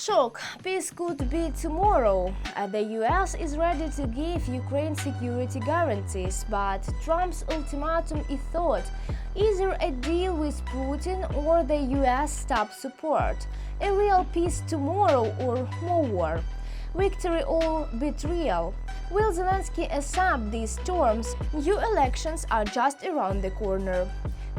Shock. Peace could be tomorrow. The US is ready to give Ukraine security guarantees, but Trump's ultimatum is thought either a deal with Putin or the US stops support. A real peace tomorrow or more war. Victory or betrayal? Will Zelensky accept these terms? New elections are just around the corner.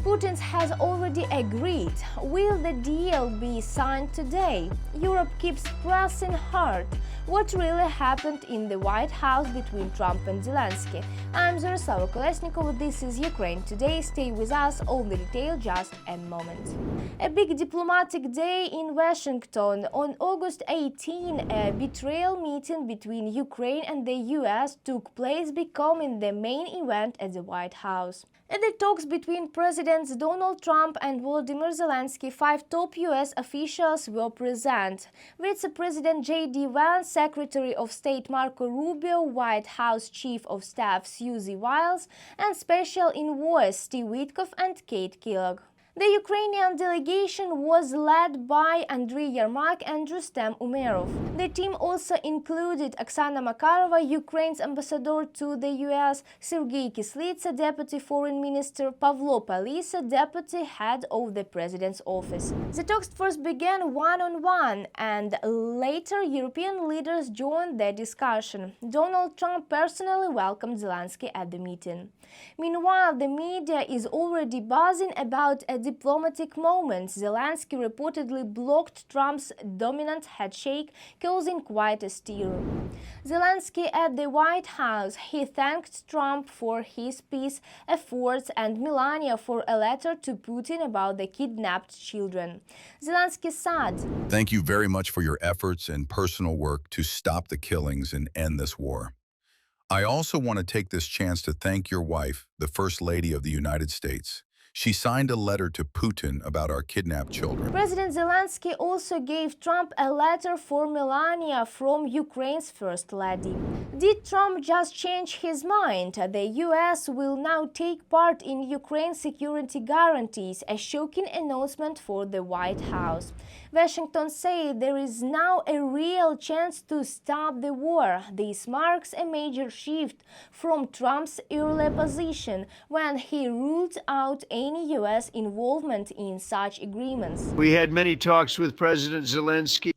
Putin has already agreed. Will the deal be signed today? Europe keeps pressing hard. What really happened in the White House between Trump and Zelensky? I'm Territorial. This is Ukraine Today. Stay with us, all the detail just a moment. A big diplomatic day in Washington. On August 18, a betrayal meeting between Ukraine and the US took place, becoming the main event at the White House. At the talks between Presidents Donald Trump and Volodymyr Zelensky, 5 top US officials were present. Vice President J.D. Vance, Secretary of State Marco Rubio, White House Chief of Staff Susie Wiles, and Special Envoy Steve Witkoff and Kate Kellogg. The Ukrainian delegation was led by Andriy Yermak and Rustem Umerov. The team also included Oksana Makarova, Ukraine's ambassador to the US, Sergei Kislitsa, Deputy Foreign Minister, Pavlo Palisa, Deputy Head of the President's Office. The talks first began one-on-one, and later European leaders joined the discussion. Donald Trump personally welcomed Zelensky at the meeting. Meanwhile, the media is already buzzing about a diplomatic moment. Zelensky reportedly blocked Trump's dominant handshake, causing quite a stir. Zelensky at the White House. He thanked Trump for his peace efforts and Melania for a letter to Putin about the kidnapped children. Zelensky said, "Thank you very much for your efforts and personal work to stop the killings and end this war. I also want to take this chance to thank your wife, the First Lady of the United States. She signed a letter to Putin about our kidnapped children." President Zelensky also gave Trump a letter for Melania from Ukraine's First Lady. Did Trump just change his mind? The US will now take part in Ukraine's security guarantees, a shocking announcement for the White House. Washington said there is now a real chance to stop the war. This marks a major shift from Trump's earlier position when he ruled out any US involvement in such agreements. We had many talks with President Zelensky.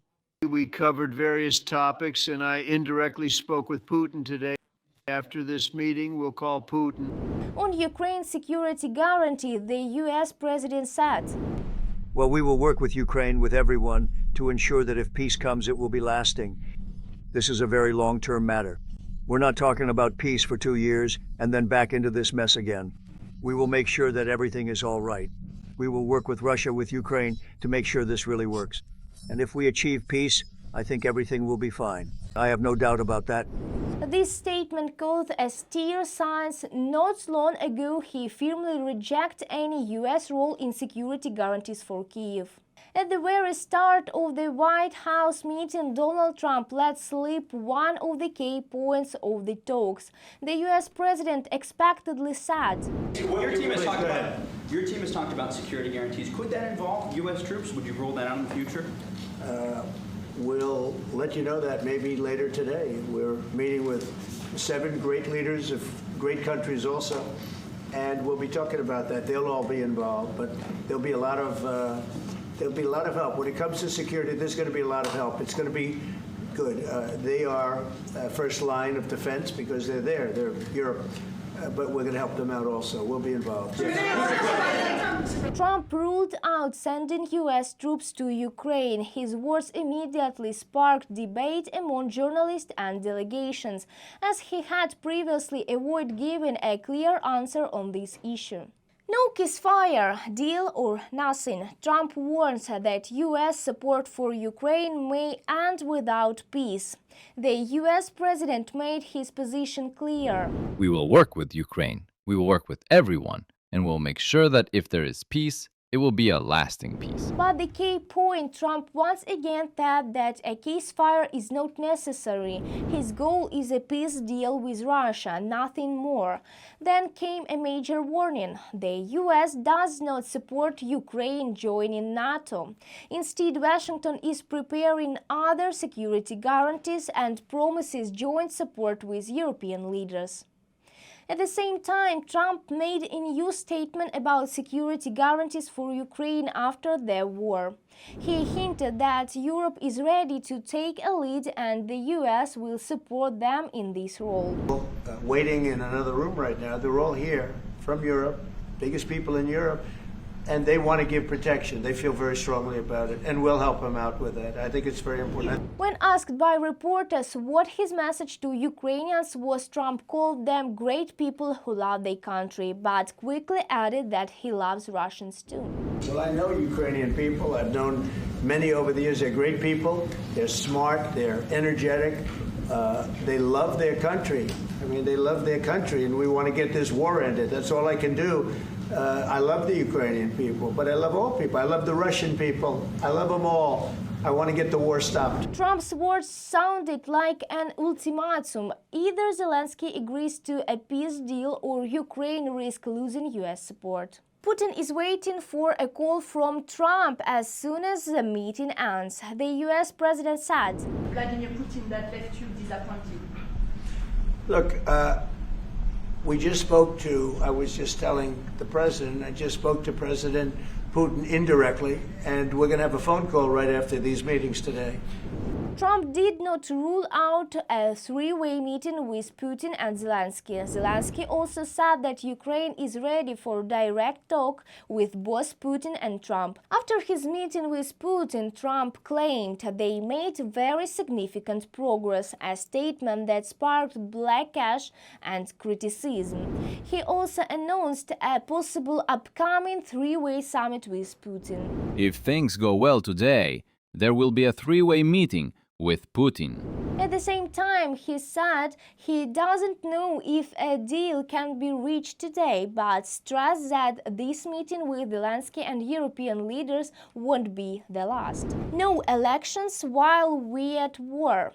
We covered various topics, and I indirectly spoke with Putin today. After this meeting, we'll call Putin. On Ukraine's security guarantee, the US president said, "Well, we will work with Ukraine, with everyone, to ensure that if peace comes, it will be lasting. This is a very long-term matter. We're not talking about peace for 2 years and then back into this mess again. We will make sure that everything is all right. We will work with Russia, with Ukraine, to make sure this really works. And if we achieve peace, I think everything will be fine. I have no doubt about that." This statement caused a stir since not long ago he firmly rejected any US role in security guarantees for Kyiv. At the very start of the White House meeting, Donald Trump let slip one of the key points of the talks. The US president expectedly said, Your team has talked about security guarantees. Could that involve US troops? Would you rule that out in the future? We'll let you know that maybe later today. We're meeting with 7 great leaders of great countries also, and we'll be talking about that. They'll all be involved, but there'll be a lot of help. When it comes to security, there's going to be a lot of help. It's going to be good. They are first line of defense because they're there. They're Europe. But we're going to help them out also. We'll be involved. Trump ruled out sending US troops to Ukraine. His words immediately sparked debate among journalists and delegations, as he had previously avoided giving a clear answer on this issue. No ceasefire, deal or nothing. Trump warns that US support for Ukraine may end without peace. The US president made his position clear. We will work with Ukraine. We will work with everyone, and we'll make sure that if there is peace, it will be a lasting peace. But the key point, Trump once again said that a ceasefire is not necessary. His goal is a peace deal with Russia, nothing more. Then came a major warning. The US does not support Ukraine joining NATO. Instead, Washington is preparing other security guarantees and promises joint support with European leaders. At the same time, Trump made a new statement about security guarantees for Ukraine after the war. He hinted that Europe is ready to take a lead and the US will support them in this role. Waiting in another room right now, they're all here from Europe, biggest people in Europe, and they want to give protection. They feel very strongly about it, and we'll help them out with that. I think it's very important. When asked by reporters what his message to Ukrainians was, Trump called them great people who love their country, but quickly added that he loves Russians too. Well, I know Ukrainian people. I've known many over the years. They're great people. They're smart. They're energetic. They love their country. I mean, they love their country, and we want to get this war ended. That's all I can do. I love the Ukrainian people, but I love all people. I love the Russian people. I love them all. I want to get the war stopped. Trump's words sounded like an ultimatum. Either Zelensky agrees to a peace deal or Ukraine risks losing US support. Putin is waiting for a call from Trump as soon as the meeting ends. The US president said, Vladimir Putin that left you disappointed? Look, I was just telling the president, I just spoke to President Putin indirectly, and we're going to have a phone call right after these meetings today. Trump did not rule out a three-way meeting with Putin and Zelensky. Zelensky also said that Ukraine is ready for direct talk with both Putin and Trump. After his meeting with Putin, Trump claimed they made very significant progress, a statement that sparked backlash and criticism. He also announced a possible upcoming three-way summit with Putin. If things go well today, there will be a three-way meeting with Putin. At the same time, he said he doesn't know if a deal can be reached today, but stressed that this meeting with Zelensky and European leaders won't be the last. No elections while we're at war.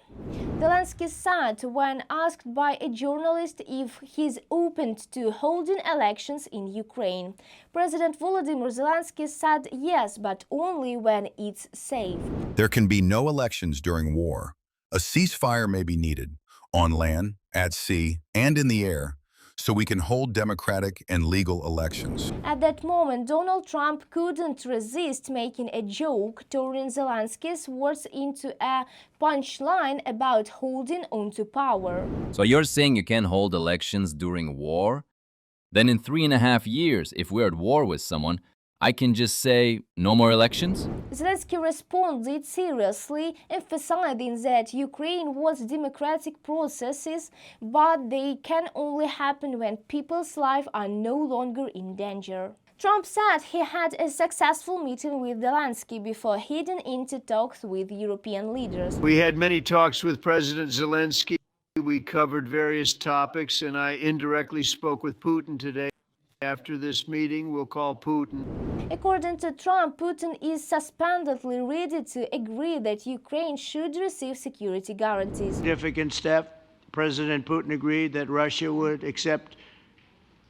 Zelensky said when asked by a journalist if he's open to holding elections in Ukraine. President Volodymyr Zelensky said yes, but only when it's safe. There can be no elections during war. A ceasefire may be needed, on land, at sea, and in the air, so we can hold democratic and legal elections. At that moment, Donald Trump couldn't resist making a joke, turning Zelensky's words into a punchline about holding onto power. So you're saying you can hold elections during war? Then in 3.5 years, if we're at war with someone, I can just say, no more elections? Zelensky responded seriously, emphasizing that Ukraine wants democratic processes, but they can only happen when people's lives are no longer in danger. Trump said he had a successful meeting with Zelensky before heading into talks with European leaders. We had many talks with President Zelensky. We covered various topics, and I indirectly spoke with Putin today. After this meeting, we'll call Putin. According to Trump, Putin is suspendedly ready to agree that Ukraine should receive security guarantees. Significant step. President Putin agreed that Russia would accept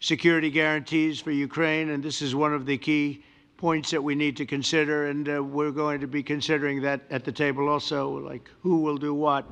security guarantees for Ukraine, and this is one of the key points that we need to consider, and we're going to be considering that at the table also, like who will do what.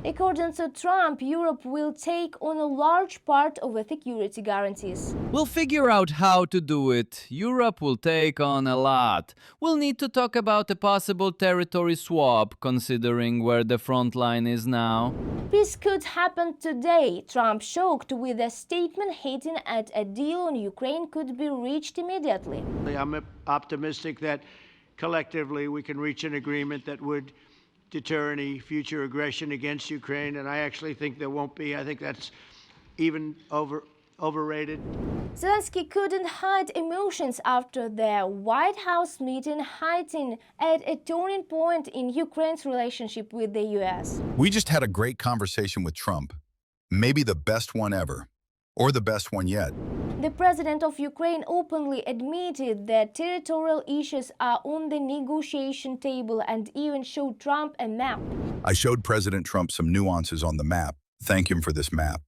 According to Trump, Europe will take on a large part of the security guarantees. We'll figure out how to do it. Europe will take on a lot. We'll need to talk about a possible territory swap, considering where the front line is now. Peace could happen today. Trump shocked with a statement hinting at a deal on Ukraine could be reached immediately. I'm optimistic that collectively we can reach an agreement that would deter any future aggression against Ukraine, and I actually think there won't be. I think that's even overrated. Zelensky couldn't hide emotions after the White House meeting, hinting at a turning point in Ukraine's relationship with the US. We just had a great conversation with Trump, maybe the best one ever, or the best one yet. The president of Ukraine openly admitted that territorial issues are on the negotiation table and even showed Trump a map. I showed President Trump some nuances on the map. Thank him for this map.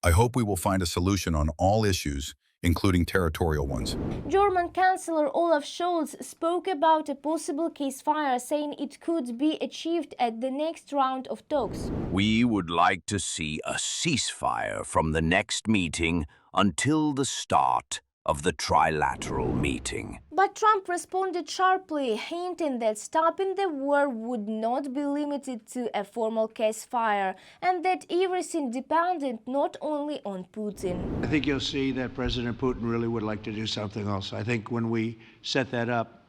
I hope we will find a solution on all issues, including territorial ones. German Chancellor Olaf Scholz spoke about a possible ceasefire, saying it could be achieved at the next round of talks. We would like to see a ceasefire from the next meeting until the start of the trilateral meeting. But Trump responded sharply, hinting that stopping the war would not be limited to a formal ceasefire and that everything depended not only on Putin. I think you'll see that President Putin really would like to do something else. I think when we set that up,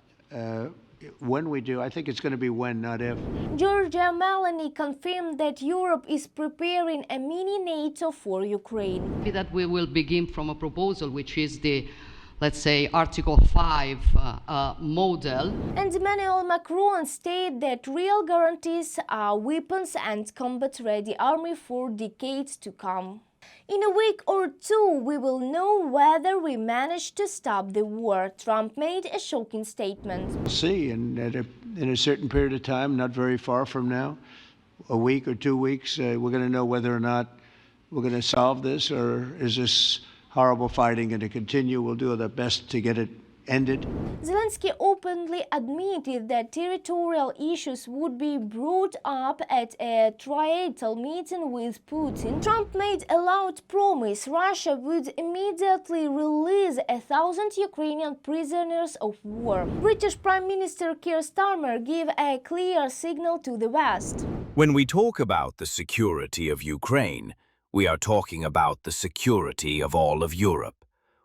when we do, I think it's going to be when, not if. Giorgia Meloni confirmed that Europe is preparing a mini NATO for Ukraine. That we will begin from a proposal which is the, let's say, Article 5 model. And Emmanuel Macron stated that real guarantees are weapons and combat-ready army for decades to come. In a week or two, we will know whether we managed to stop the war, Trump made a shocking statement. We'll see, and in a certain period of time, not very far from now, a week or 2 weeks, we're going to know whether or not we're going to solve this, or is this horrible fighting going to continue. We'll do our best to get it ended. Zelensky openly admitted that territorial issues would be brought up at a Territorial meeting with Putin. Trump made a loud promise Russia would immediately release 1,000 Ukrainian prisoners of war. British Prime Minister Keir Starmer gave a clear signal to the West. When we talk about the security of Ukraine, we are talking about the security of all of Europe.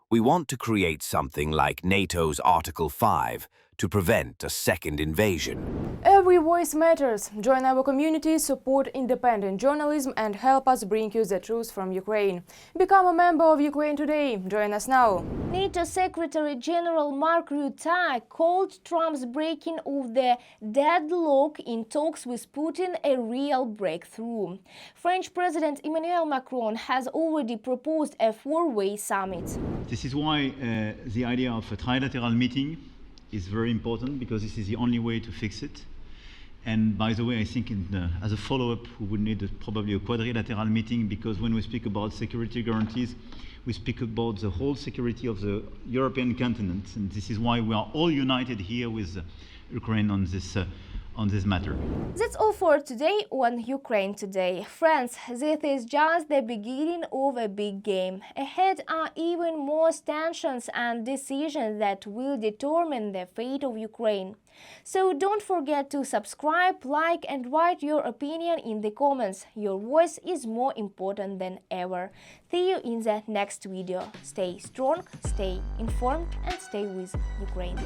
We want to create something like NATO's Article 5 to prevent a second invasion. Every voice matters. Join our community, support independent journalism and help us bring you the truth from Ukraine. Become a member of Ukraine today. Join us now. NATO Secretary General Mark Rutte called Trump's breaking of the deadlock in talks with Putin a real breakthrough. French President Emmanuel Macron has already proposed a four-way summit. This is why the idea of a trilateral meeting is very important, because this is the only way to fix it. And by the way, I think as a follow-up, we would need probably a quadrilateral meeting, because when we speak about security guarantees, we speak about the whole security of the European continent. And this is why we are all united here with Ukraine on this matter. That's all for today on Ukraine Today. Friends, this is just the beginning of a big game. Ahead are even more tensions and decisions that will determine the fate of Ukraine. So don't forget to subscribe, like and write your opinion in the comments. Your voice is more important than ever. See you in the next video. Stay strong, stay informed and stay with Ukraine.